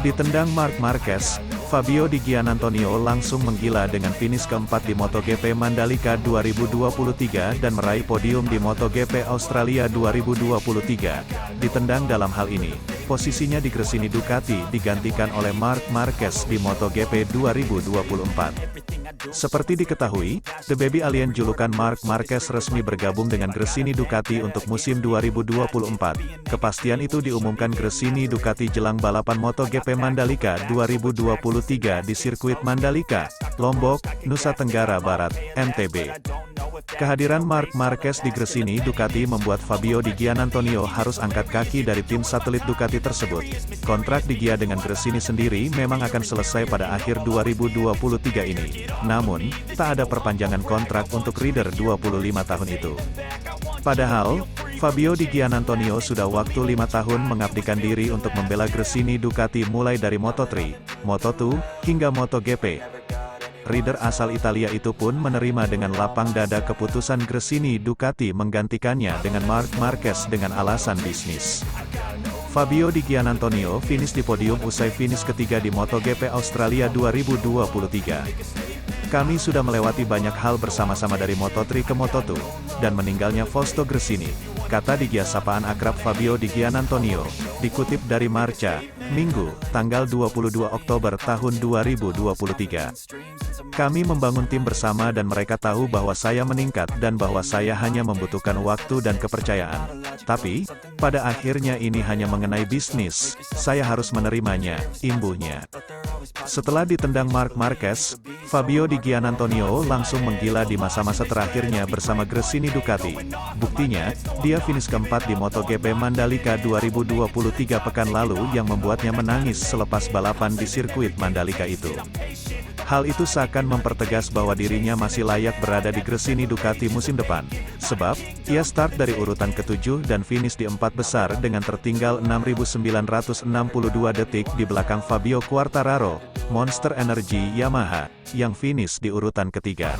Ditendang Marc Marquez, Fabio Di Giannantonio langsung menggila dengan finish keempat di MotoGP Mandalika 2023 dan meraih podium di MotoGP Australia 2023. Ditendang dalam hal ini, posisinya di Gresini Ducati digantikan oleh Marc Marquez di MotoGP 2024. Seperti diketahui, The Baby Alien julukan Marc Marquez resmi bergabung dengan Gresini Ducati untuk musim 2024. Kepastian itu diumumkan Gresini Ducati jelang balapan MotoGP Mandalika 2023 di sirkuit Mandalika, Lombok, Nusa Tenggara Barat, NTB. Kehadiran Marc Marquez di Gresini Ducati membuat Fabio Di Giannantonio harus angkat kaki dari tim satelit Ducati tersebut. Kontrak Di Gia dengan Gresini sendiri memang akan selesai pada akhir 2023 ini. Namun, tak ada perpanjangan kontrak untuk rider 25 tahun itu. Padahal, Fabio Di Giannantonio sudah waktu 5 tahun mengabdikan diri untuk membela Gresini Ducati mulai dari Moto3, Moto2, hingga MotoGP. Rider asal Italia itu pun menerima dengan lapang dada keputusan Gresini Ducati menggantikannya dengan Marc Marquez dengan alasan bisnis. Fabio Di Giannantonio finish di podium usai finish ketiga di MotoGP Australia 2023. Kami sudah melewati banyak hal bersama-sama dari Moto3 ke Moto2, dan meninggalnya Fausto Gresini, kata Di Gia sapaan akrab Fabio Di Giannantonio, dikutip dari Marca, Minggu, tanggal 22 Oktober tahun 2023. Kami membangun tim bersama dan mereka tahu bahwa saya meningkat dan bahwa saya hanya membutuhkan waktu dan kepercayaan. Tapi, pada akhirnya ini hanya mengenai bisnis, saya harus menerimanya, imbuhnya. Setelah ditendang Marc Marquez, Fabio Di Giannantonio langsung menggila di masa-masa terakhirnya bersama Gresini Ducati. Buktinya, dia finish keempat di MotoGP Mandalika 2023 pekan lalu yang membuatnya menangis selepas balapan di sirkuit Mandalika itu. Hal itu seakan mempertegas bahwa dirinya masih layak berada di Gresini Ducati musim depan. Sebab, ia start dari urutan ke-7 dan finish di 4 besar dengan tertinggal 6.962 detik di belakang Fabio Quartararo, Monster Energy Yamaha, yang finish di urutan ketiga.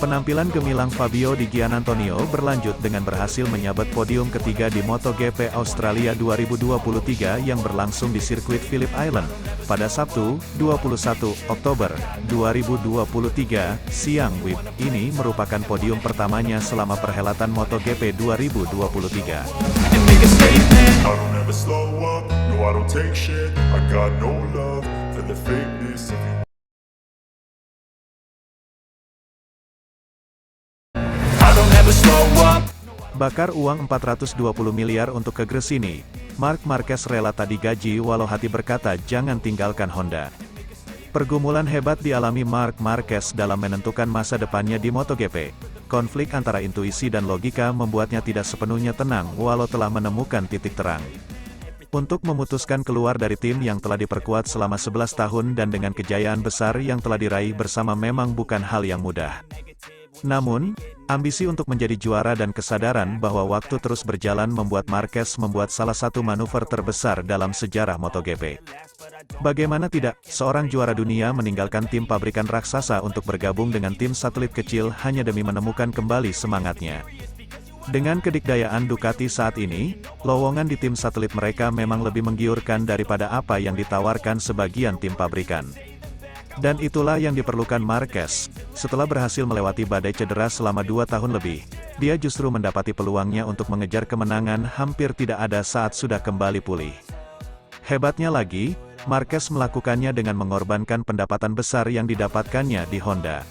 Penampilan gemilang Fabio Di Giannantonio berlanjut dengan berhasil menyabet podium ketiga di MotoGP Australia 2023 yang berlangsung di sirkuit Phillip Island, pada Sabtu, 21 Oktober 2023, siang WIB. Ini merupakan podium pertamanya selama perhelatan MotoGP 2023. Bakar uang 420 miliar untuk ke Gresini, Marc Marquez rela tak digaji walau hati berkata jangan tinggalkan Honda. Pergumulan hebat dialami Marc Marquez dalam menentukan masa depannya di MotoGP. Konflik antara intuisi dan logika membuatnya tidak sepenuhnya tenang walau telah menemukan titik terang. Untuk memutuskan keluar dari tim yang telah diperkuat selama 11 tahun dan dengan kejayaan besar yang telah diraih bersama memang bukan hal yang mudah. Namun, ambisi untuk menjadi juara dan kesadaran bahwa waktu terus berjalan membuat Marquez membuat salah satu manuver terbesar dalam sejarah MotoGP. Bagaimana tidak, seorang juara dunia meninggalkan tim pabrikan raksasa untuk bergabung dengan tim satelit kecil hanya demi menemukan kembali semangatnya. Dengan kedikdayaan Ducati saat ini, lowongan di tim satelit mereka memang lebih menggiurkan daripada apa yang ditawarkan sebagian tim pabrikan. Dan itulah yang diperlukan Marquez. Setelah berhasil melewati badai cedera selama 2 tahun lebih, dia justru mendapati peluangnya untuk mengejar kemenangan hampir tidak ada saat sudah kembali pulih. Hebatnya lagi, Marquez melakukannya dengan mengorbankan pendapatan besar yang didapatkannya di Honda.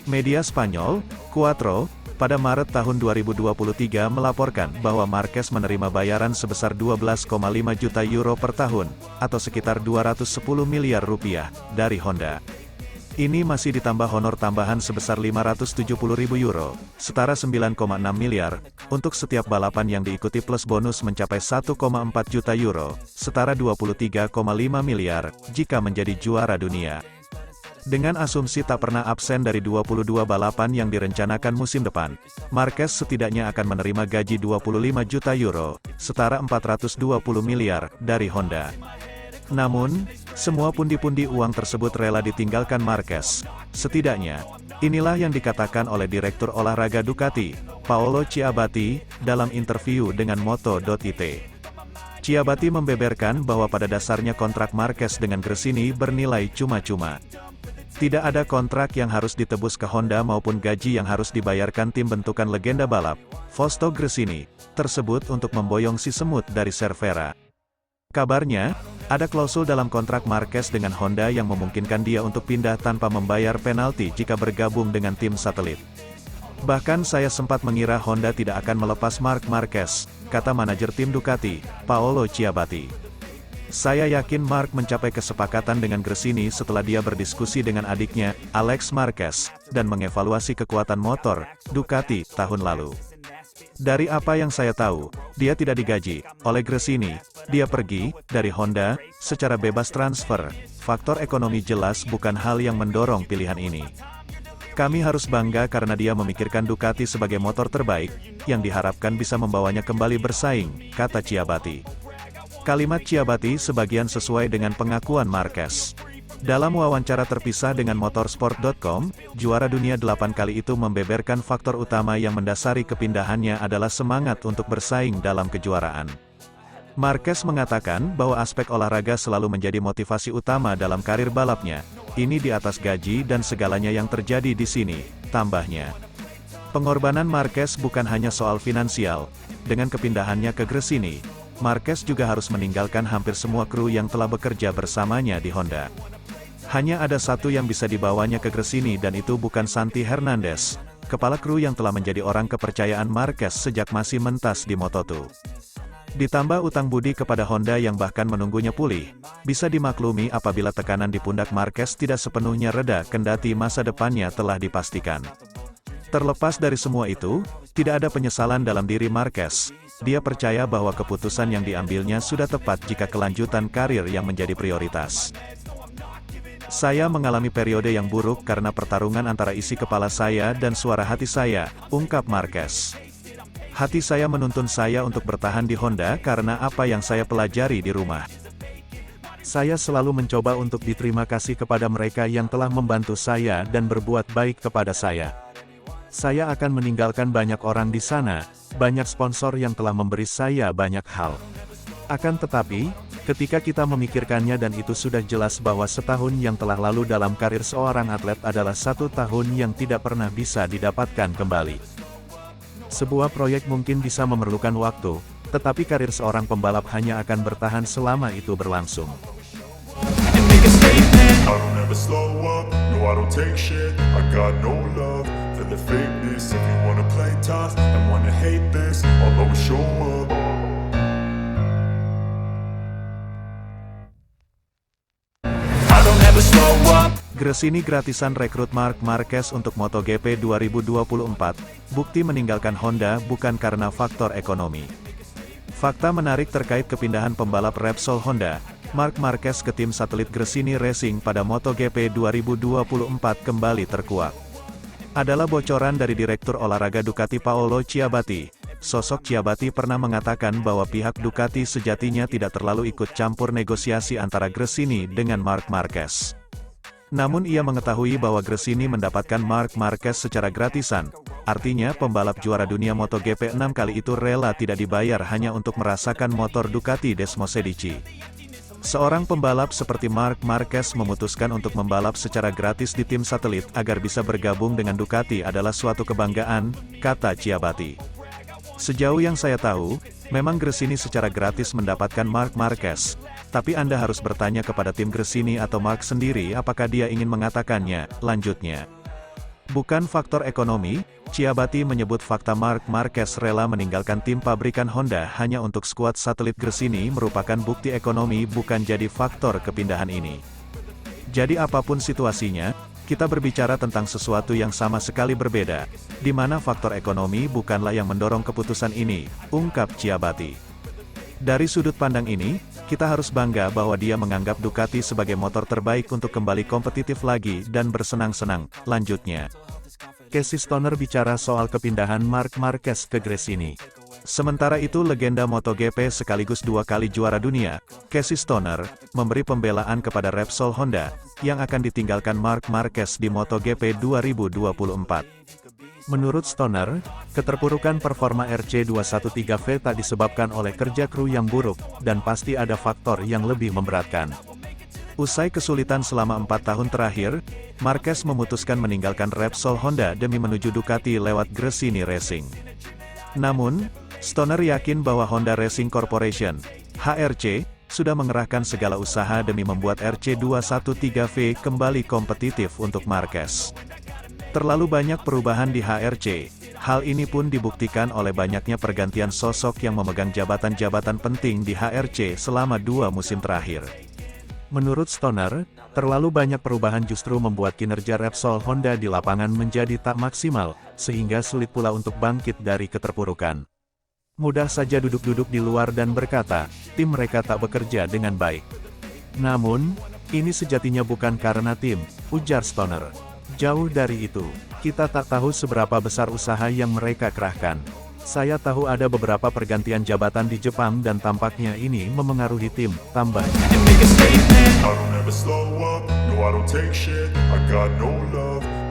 Media Spanyol, Cuatro, pada Maret tahun 2023 melaporkan bahwa Marquez menerima bayaran sebesar 12,5 juta euro per tahun, atau sekitar 210 miliar rupiah, dari Honda. Ini masih ditambah honor tambahan sebesar 570.000 euro, setara 9,6 miliar, untuk setiap balapan yang diikuti plus bonus mencapai 1,4 juta euro, setara 23,5 miliar, jika menjadi juara dunia. Dengan asumsi tak pernah absen dari 22 balapan yang direncanakan musim depan, Marquez setidaknya akan menerima gaji 25 juta euro, setara 420 miliar, dari Honda. Namun, semua pundi-pundi uang tersebut rela ditinggalkan Marquez. Setidaknya, inilah yang dikatakan oleh Direktur Olahraga Ducati, Paolo Chiabatti, dalam interview dengan Moto.it. Ciabatti membeberkan bahwa pada dasarnya kontrak Marquez dengan Gresini bernilai cuma-cuma. Tidak ada kontrak yang harus ditebus ke Honda maupun gaji yang harus dibayarkan tim bentukan legenda balap, Fausto Gresini, tersebut untuk memboyong si semut dari Cervera. Kabarnya, ada klausul dalam kontrak Marquez dengan Honda yang memungkinkan dia untuk pindah tanpa membayar penalti jika bergabung dengan tim satelit. Bahkan saya sempat mengira Honda tidak akan melepas Marc Marquez, kata manajer tim Ducati, Paolo Ciabatti. Saya yakin Marc mencapai kesepakatan dengan Gresini setelah dia berdiskusi dengan adiknya, Alex Marquez, dan mengevaluasi kekuatan motor Ducati tahun lalu. Dari apa yang saya tahu, dia tidak digaji oleh Gresini. Dia pergi dari Honda secara bebas transfer. Faktor ekonomi jelas bukan hal yang mendorong pilihan ini. Kami harus bangga karena dia memikirkan Ducati sebagai motor terbaik, yang diharapkan bisa membawanya kembali bersaing, kata Ciabatti. Kalimat Ciabatti sebagian sesuai dengan pengakuan Marquez. Dalam wawancara terpisah dengan motorsport.com, juara dunia 8 kali itu membeberkan faktor utama yang mendasari kepindahannya adalah semangat untuk bersaing dalam kejuaraan. Marquez mengatakan bahwa aspek olahraga selalu menjadi motivasi utama dalam karir balapnya. Ini di atas gaji dan segalanya yang terjadi di sini, tambahnya. Pengorbanan Marquez bukan hanya soal finansial. Dengan kepindahannya ke Gresini, Marquez juga harus meninggalkan hampir semua kru yang telah bekerja bersamanya di Honda. Hanya ada satu yang bisa dibawanya ke Gresini dan itu bukan Santi Hernandez, kepala kru yang telah menjadi orang kepercayaan Marquez sejak masih mentas di Moto2. Ditambah utang budi kepada Honda yang bahkan menunggunya pulih, bisa dimaklumi apabila tekanan di pundak Marquez tidak sepenuhnya reda kendati masa depannya telah dipastikan. Terlepas dari semua itu, tidak ada penyesalan dalam diri Marquez. Dia percaya bahwa keputusan yang diambilnya sudah tepat jika kelanjutan karir yang menjadi prioritas. Saya mengalami periode yang buruk karena pertarungan antara isi kepala saya dan suara hati saya, ungkap Marquez. Hati saya menuntun saya untuk bertahan di Honda karena apa yang saya pelajari di rumah. Saya selalu mencoba untuk berterima kasih kepada mereka yang telah membantu saya dan berbuat baik kepada saya. Saya akan meninggalkan banyak orang di sana, banyak sponsor yang telah memberi saya banyak hal. Akan tetapi, ketika kita memikirkannya dan itu sudah jelas bahwa setahun yang telah lalu dalam karir seorang atlet adalah 1 tahun yang tidak pernah bisa didapatkan kembali. Sebuah proyek mungkin bisa memerlukan waktu, tetapi karir seorang pembalap hanya akan bertahan selama itu berlangsung. Gresini gratisan rekrut Marc Marquez untuk MotoGP 2024, bukti meninggalkan Honda bukan karena faktor ekonomi. Fakta menarik terkait kepindahan pembalap Repsol Honda, Marc Marquez ke tim satelit Gresini Racing pada MotoGP 2024 kembali terkuak. Adalah bocoran dari Direktur Olahraga Ducati Paolo Ciabatti. Sosok Ciabatti pernah mengatakan bahwa pihak Ducati sejatinya tidak terlalu ikut campur negosiasi antara Gresini dengan Marc Marquez. Namun ia mengetahui bahwa Gresini mendapatkan Marc Marquez secara gratisan, artinya pembalap juara dunia MotoGP 6 kali itu rela tidak dibayar hanya untuk merasakan motor Ducati Desmosedici. Seorang pembalap seperti Marc Marquez memutuskan untuk membalap secara gratis di tim satelit agar bisa bergabung dengan Ducati adalah suatu kebanggaan, kata Ciabatti. Sejauh yang saya tahu, memang Gresini secara gratis mendapatkan Marc Marquez, tapi Anda harus bertanya kepada tim Gresini atau Marc sendiri apakah dia ingin mengatakannya, lanjutnya. Bukan faktor ekonomi, Ciabatti menyebut fakta Marc Marquez rela meninggalkan tim pabrikan Honda hanya untuk skuad satelit Gresini merupakan bukti ekonomi bukan jadi faktor kepindahan ini. Jadi apapun situasinya, kita berbicara tentang sesuatu yang sama sekali berbeda, di mana faktor ekonomi bukanlah yang mendorong keputusan ini, ungkap Ciabatti. Dari sudut pandang ini, kita harus bangga bahwa dia menganggap Ducati sebagai motor terbaik untuk kembali kompetitif lagi dan bersenang-senang, lanjutnya. Casey Stoner bicara soal kepindahan Marc Marquez ke Gresini. Sementara itu legenda MotoGP sekaligus 2 kali juara dunia, Casey Stoner, memberi pembelaan kepada Repsol Honda, yang akan ditinggalkan Marc Marquez di MotoGP 2024. Menurut Stoner, keterpurukan performa RC213V tak disebabkan oleh kerja kru yang buruk, dan pasti ada faktor yang lebih memberatkan. Usai kesulitan selama 4 tahun terakhir, Marquez memutuskan meninggalkan Repsol Honda demi menuju Ducati lewat Gresini Racing. Namun, Stoner yakin bahwa Honda Racing Corporation, HRC, sudah mengerahkan segala usaha demi membuat RC213V kembali kompetitif untuk Marquez. Terlalu banyak perubahan di HRC, hal ini pun dibuktikan oleh banyaknya pergantian sosok yang memegang jabatan-jabatan penting di HRC selama 2 musim terakhir. Menurut Stoner, terlalu banyak perubahan justru membuat kinerja Repsol Honda di lapangan menjadi tak maksimal, sehingga sulit pula untuk bangkit dari keterpurukan. Mudah saja duduk-duduk di luar dan berkata, tim mereka tak bekerja dengan baik. Namun, ini sejatinya bukan karena tim, ujar Stoner. Jauh dari itu, kita tak tahu seberapa besar usaha yang mereka kerahkan. Saya tahu ada beberapa pergantian jabatan di Jepang dan tampaknya ini memengaruhi tim, tambah.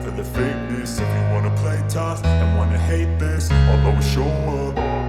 For the fakeness, if you wanna play tough and wanna hate this, I'll always show up.